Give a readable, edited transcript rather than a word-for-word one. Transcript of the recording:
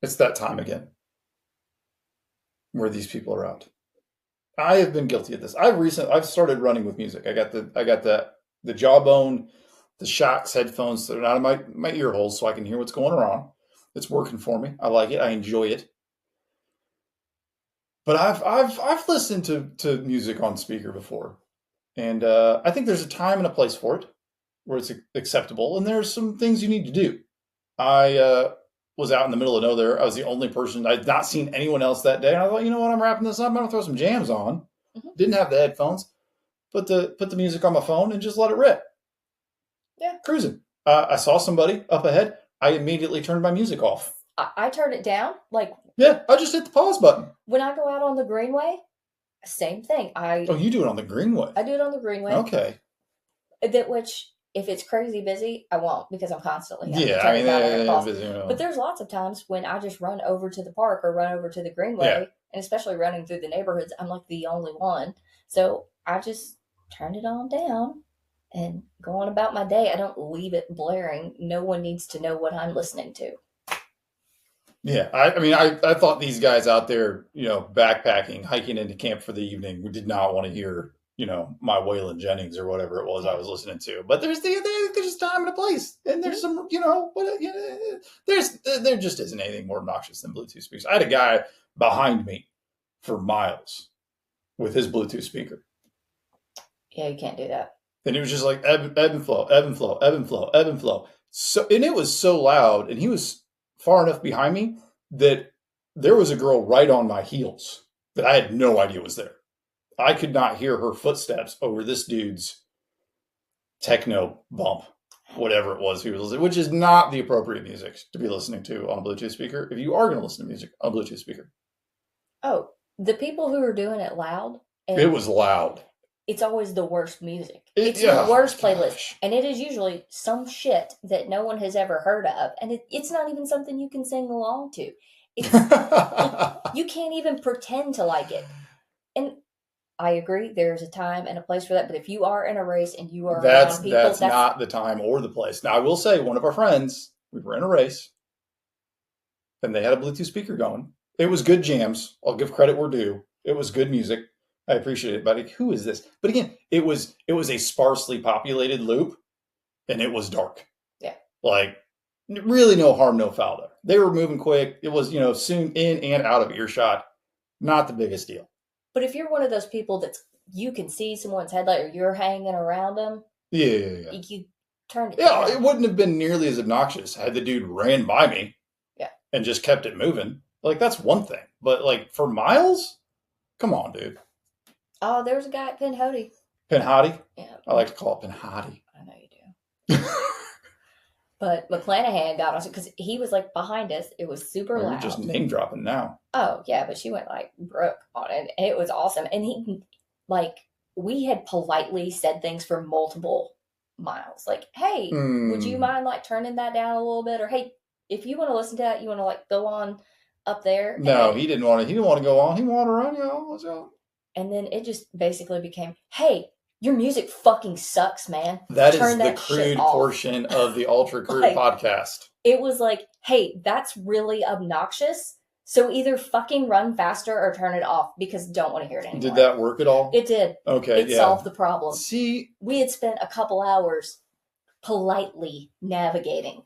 It's that time again where these people are out. I have been guilty of this. I've started running with music. I got the Jawbone, the Shocks headphones that are out of my ear holes so I can hear what's going on. It's working for me. I like it. I enjoy it. But I've listened to music on speaker before, and I think there's a time and a place for it where it's acceptable, and there's some things you need to do. I was out in the middle of nowhere. I was the only person. I'd not seen anyone else that day, and I thought, you know what, I'm wrapping this up. I'm gonna throw some jams on. Hmm. Didn't have the headphones. Put the music on my phone and just let it rip. Yeah. Cruising. I saw somebody up ahead. I immediately turned my music off. I turn it down. Like, Yeah, I just hit the pause button. when I go out on the Greenway, same thing. Oh, you do it on the Greenway. I do it on the Greenway. Okay. Which, if it's crazy busy, I won't, because I'm constantly having to Yeah, turn I it mean, down and pause. busy, But there's lots of times when I just run over to the park or run over to the Greenway, Yeah. and especially running through the neighborhoods, I'm like the only one. So I just turn it on down and go on about my day. I don't leave it blaring. No one needs to know what I'm listening to. Yeah, I mean, I thought these guys out there, backpacking, hiking into camp for the evening, who did not want to hear, my Waylon Jennings or whatever it was I was listening to. But there's time and a place, and there's some, there just isn't anything more obnoxious than Bluetooth speakers. I had a guy behind me for miles with his Bluetooth speaker, Yeah, you can't do that. and it was just like ebb and flow, ebb and flow, ebb and flow, ebb and flow. So, and it was so loud, and he was far enough behind me that there was a girl right on my heels that I had no idea was there. I could not hear her footsteps over this dude's techno bump, whatever it was he was listening, which is not the appropriate music to be listening to on a Bluetooth speaker if you are going to listen to music on a Bluetooth speaker. Oh, the people who are doing it loud. It was loud. It's always the worst music. It's the worst playlist. And it is usually some shit that no one has ever heard of. And it's not even something you can sing along to. You can't even pretend to like it. And I agree, there's a time and a place for that. But if you are in a race and you are around people, that's not the time or the place. Now, I will say, one of our friends, we were in a race, and they had a Bluetooth speaker going. It was good jams. I'll give credit where due. It was good music. I appreciate it, but who is this? But again, it was a sparsely populated loop, and it was dark. Yeah. Like, really no harm, no foul there. They were moving quick. It was, soon in and out of earshot. Not the biggest deal. But if you're one of those people you can see someone's headlight or you're hanging around them, yeah. You turn it down. down. It wouldn't have been nearly as obnoxious had the dude ran by me. Yeah. And just kept it moving. Like, that's one thing. But, like, for miles? Come on, dude. Oh, there's a guy at Pinhoti. Pinhoti? Yeah. I like to call it Pinhoti. I know you do. But McClanahan got us because he was like behind us. It was super loud. You're just name dropping now. Oh, yeah, but she went like broke on it. And it was awesome. And we had politely said things for multiple miles. Like, hey, would you mind like turning that down a little bit? Or hey, if you want to listen to that, you want to like go on up there. No, he didn't want to. He didn't want to go on. He wanted to run, Let's go. And then it just basically became, hey, your music fucking sucks, man. That is the crude portion of the Ultra Crude podcast. It was like, hey, that's really obnoxious. So either fucking run faster or turn it off because don't want to hear it anymore. Did that work at all? It did. Okay, It solved the problem. See? We had spent a couple hours politely navigating